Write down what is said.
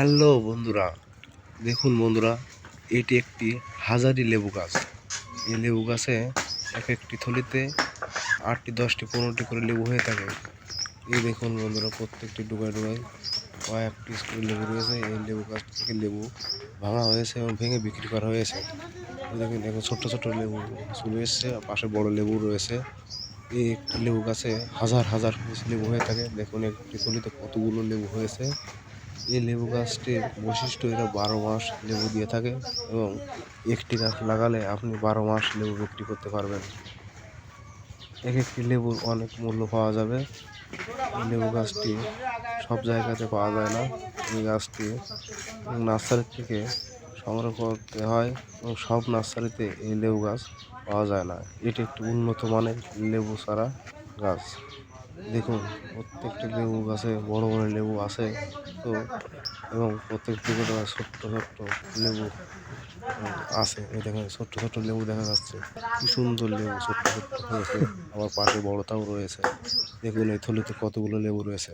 Hello বন্ধুরা, দেখুন বন্ধুরা, এটি একটি হাজারি লেবু গাছ। এই লেবু গাছে এক একটি থলিতে 8টি 10টি 15টি করে লেবু হয়ে থাকে। এই দেখুন বন্ধুরা, প্রত্যেকটি ডুগায় ডুগায় কয়েক পিস করে লেবু রয়েছে। এই লেবু গাছ থেকে লেবু ভাঙা হয়েছে এবং ভেঙে বিক্রি করা হয়েছে। দেখুন দেখুন, ছোট্ট ছোট্ট লেবু চলে এসছে, পাশে বড় লেবু রয়েছে। এই একটি লেবু গাছে হাজার হাজার পিস লেবু হয়ে থাকে। দেখুন একটি থলিতে কতগুলো লেবু হয়েছে। এই লেবু গাছটির বৈশিষ্ট্য, এরা 12 মাস লেবু দিয়ে থাকে এবং একটি গাছ লাগালে আপনি 12 মাস লেবু বিক্রি করতে পারবেন। এক একটি লেবুর অনেক মূল্য পাওয়া যাবে। এই লেবু গাছটি সব জায়গাতে পাওয়া যায় না। এই গাছটি নার্সারি থেকে সংগ্রহ করতে হয় এবং সব নার্সারিতে এই লেবু গাছ পাওয়া যায় না। এটি একটি উন্নত মানের লেবু চারা গাছ। দেখুন, প্রত্যেকটি লেবু গাছে বড় বড় লেবু আছে তো, এবং প্রত্যেকটি করে ছোট্ট ছোট্ট লেবু আছে। এই দেখেন, ছোট্ট ছোট্ট লেবু দেখা যাচ্ছে, কি সুন্দর লেবু ছোট্ট ছোট্ট হয়েছে। আবার পাশে বড়টাও রয়েছে। দেখুন এই থলিতে কতগুলো লেবু রয়েছে।